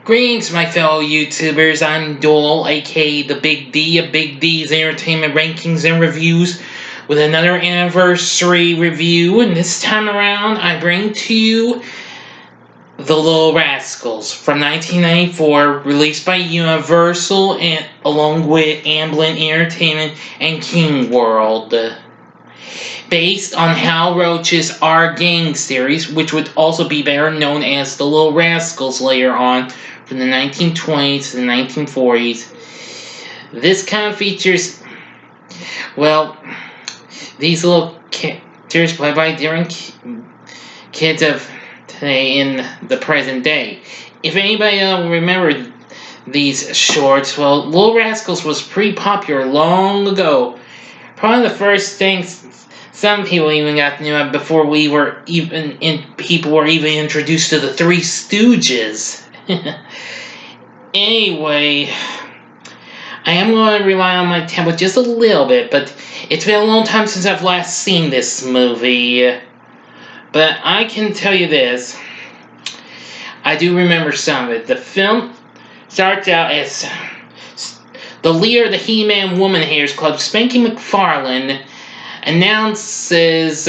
Greetings, my fellow YouTubers. I'm Dole, aka the Big D of Big D's Entertainment Rankings and Reviews, with another anniversary review. And this time around, I bring to you The Little Rascals from 1994, released by Universal and along with Amblin Entertainment and King World. Based on Hal Roach's Our Gang series, which would also be better known as The Little Rascals later on, from the 1920s to the 1940s. This kind of features, well, these little characters played by different kids of today in the present day. If anybody remember these shorts, well, Little Rascals was pretty popular long ago. Probably the first things some people even got to know before people were even introduced to the Three Stooges. Anyway, I am going to rely on my tempo just a little bit, but it's been a long time since I've last seen this movie. But I can tell you this, I do remember some of it. The film starts out as the leader of the He-Man Woman Haters Club, Spanky McFarlane, announces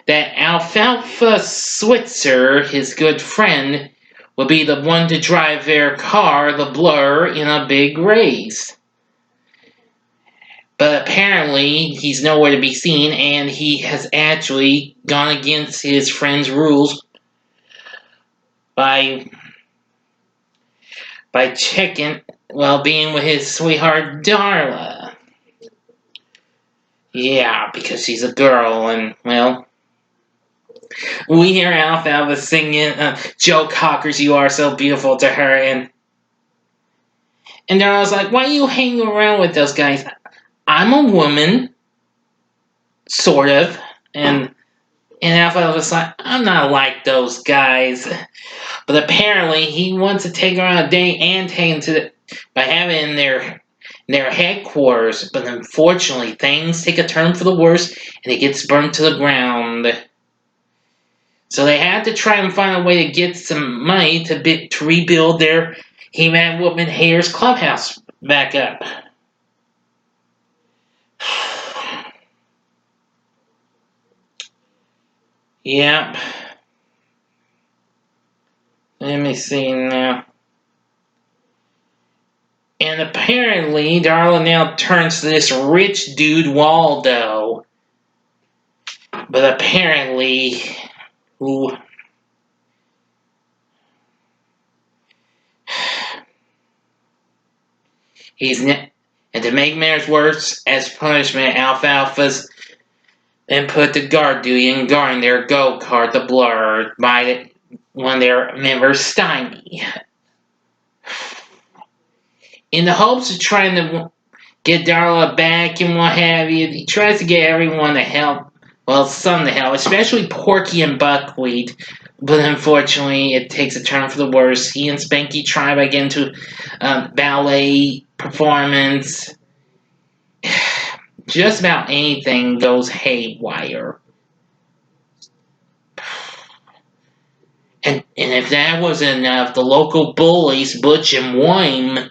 that Alfalfa Switzer, his good friend, will be the one to drive their car, the Blur, in a big race. But apparently, he's nowhere to be seen, and he has actually gone against his friend's rules by being with his sweetheart Darla. Yeah, because she's a girl, and, well, we hear Alfalfa singing, Joe Cocker's You Are So Beautiful to her, and Darla's like, why are you hanging around with those guys? I'm a woman, sort of, and Alfalfa's like, I'm not like those guys. But apparently, he wants to take her on a date and take them by having their headquarters. But unfortunately, things take a turn for the worse, and it gets burnt to the ground. So they had to try and find a way to get some money to rebuild their He-Man Woman Haters Clubhouse back up. Yep. Let me see now. And apparently, Darla now turns to this rich dude, Waldo. But apparently, and to make matters worse, as punishment, Alfalfa's then put the guard duty in guarding their go-kart, the Blur, by one of their members, Stymie. In the hopes of trying to get Darla back and what have you, he tries to get everyone to help. Well, some to help, especially Porky and Buckwheat. But unfortunately, it takes a turn for the worse. He and Spanky try to get into ballet performance. Just about anything goes haywire. And if that wasn't enough, the local bullies, Butch and Wayne,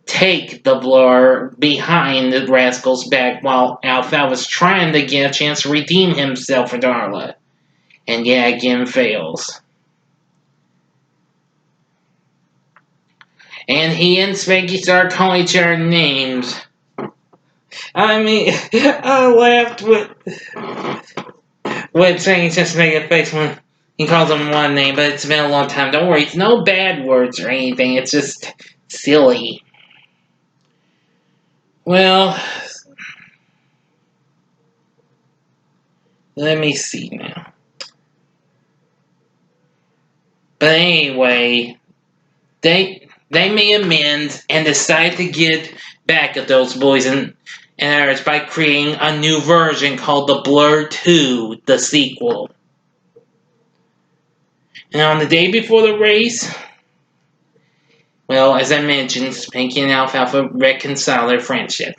take the Blur behind the Rascals' back while Alfalfa's trying to get a chance to redeem himself for Darla. And yeah, again fails. And he and Spanky start calling each other names. I mean, I laughed with Spanky just making a face when he calls him one name, but it's been a long time. Don't worry, it's no bad words or anything. It's just silly. Well, let me see now. But anyway, they made amends and decided to get back at those boys and others by creating a new version called the Blur 2, the sequel. And on the day before the race, well, as I mentioned, Spanky and Alfalfa reconcile their friendship.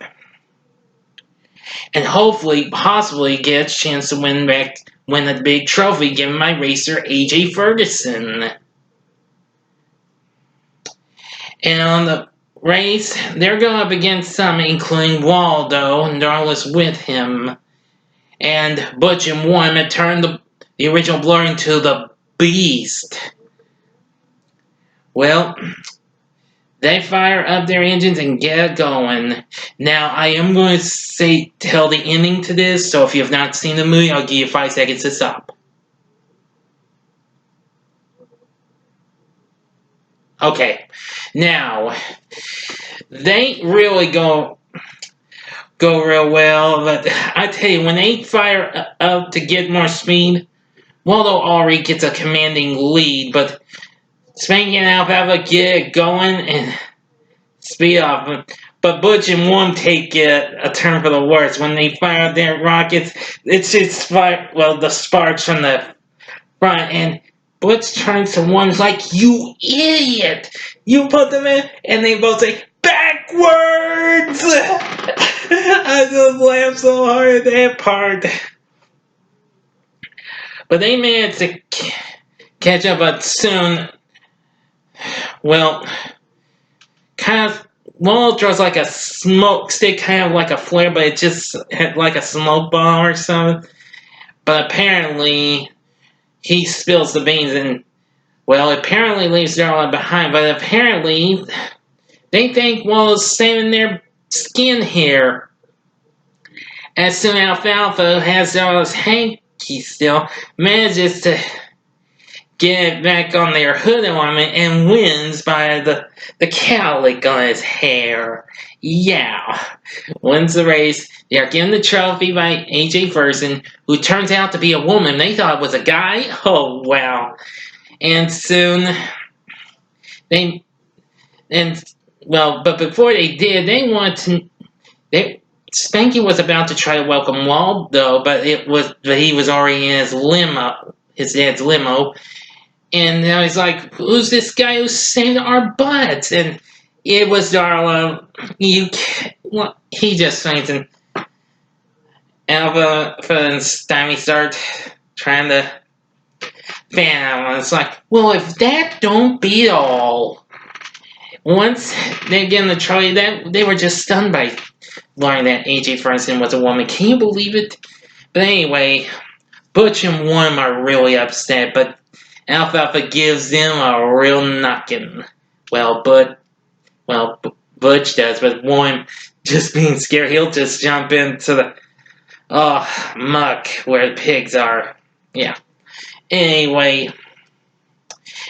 And hopefully, possibly, get a chance to win back win a big trophy given by racer AJ Ferguson. And on the race, they're going up against some, including Waldo, and Darla's with him. And Butch and Warren had turned the original Blur into the Beast. Well, they fire up their engines and get going. Now, I am going to tell the ending to this, so if you have not seen the movie, I'll give you 5 seconds to stop. Okay, now, they really go real well, but I tell you, when they fire up to get more speed, Waldo already gets a commanding lead, but Spanky and Alfalfa get going and speed off. But Butch and Warren take a turn for the worse. When they fire their rockets, it's just the sparks from the front, and Butch turns to Warren's like, "You idiot! You put them in," and they both say, "Backwards!" I just laughed so hard at that part. But they managed to catch up, but soon, well, kind of, Waldo throws like a smoke stick, kind of like a flare, but it just had like a smoke bomb or something. But apparently, he spills the beans and, well, apparently leaves Darla behind. But apparently, they think Waldo's saving their skin here. As soon as Alfalfa has Darla's hanky still, manages to get it back on their hood ornament and wins by the cowlick on his hair. Yeah. Wins the race. They are given the trophy by AJ Ferguson, who turns out to be a woman. They thought it was a guy. Oh, wow. And soon, but before they did, Spanky was about to try to welcome Waldo, but he was already in his dad's limo. And now he's like, "Who's this guy who saved our butts?" And it was Darla. He just faints, and Alpha and Stymie start trying to fan him. It's like, well, if that don't beat all. Once they get in the trolley, they were just stunned by learning that AJ Ferguson was a woman. Can you believe it? But anyway, Butch and Warren are really upset, but Alfalfa gives them a real knocking. Butch does, but Warren, just being scared, he'll just jump into the muck where the pigs are. Yeah. Anyway,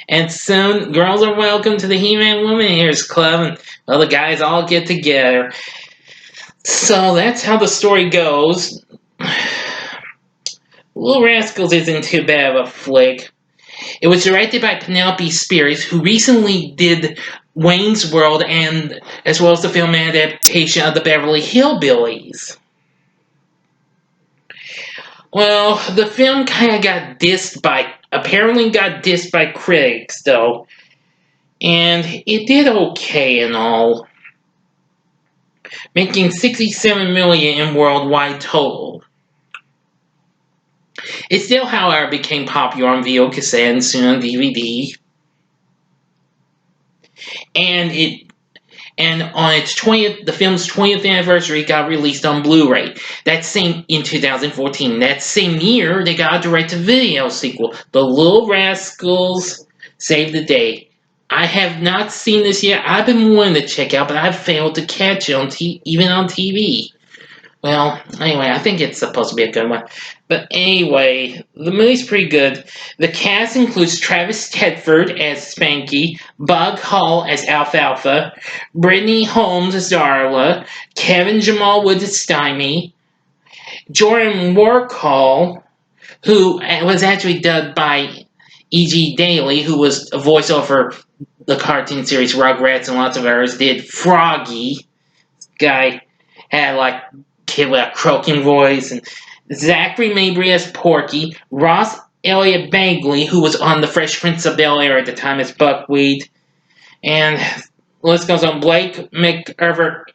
and soon girls are welcome to the He-Man Woman Haters Club, and the guys all get together. So that's how the story goes. Little Rascals isn't too bad of a flick. It was directed by Penelope Spears, who recently did Wayne's World, and as well as the film adaptation of the Beverly Hillbillies. Well, the film kind of got dissed by critics, though, and it did okay and all, making $67 million in worldwide total. It still, however, became popular on video cassette and soon on DVD. And on the film's 20th anniversary, it got released on Blu-ray. In 2014. That same year, they got a direct-to-video sequel, The Little Rascals Save the Day. I have not seen this yet. I've been wanting to check out, but I've failed to catch it even on TV. Well, anyway, I think it's supposed to be a good one. But anyway, the movie's pretty good. The cast includes Travis Tedford as Spanky, Bug Hall as Alfalfa, Brittany Holmes as Darla, Kevin Jamal Wood as Stymie, Jordan Warcall, who was actually dubbed by E.G. Daly, who was a voiceover for the cartoon series Rugrats and lots of others, did Froggy. This guy had like kid with a croaking voice, and Zachary Mabry as Porky, Ross Elliott Bagley, who was on The Fresh Prince of Bel-Air at the time as Buckwheat, and the list goes on. Blake McIver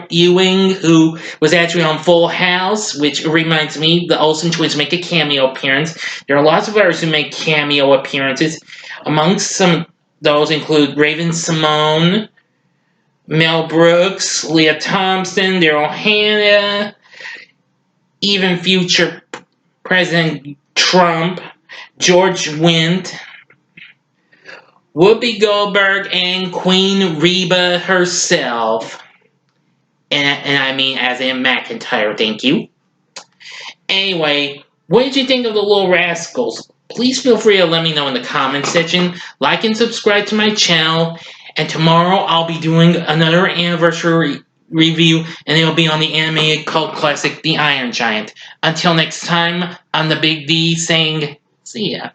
Ewing, who was actually on Full House, which reminds me, the Olsen twins make a cameo appearance. There are lots of others who make cameo appearances. Amongst some those include Raven Simone, Mel Brooks, Leah Thompson, Daryl Hannah, even future President Trump, George Wendt, Whoopi Goldberg, and Queen Reba herself. And I mean as in McIntyre, thank you. Anyway, what did you think of the Little Rascals? Please feel free to let me know in the comment section. Like and subscribe to my channel. And tomorrow I'll be doing another anniversary review, and it'll be on the animated cult classic The Iron Giant. Until next time, I'm the Big D saying, see ya.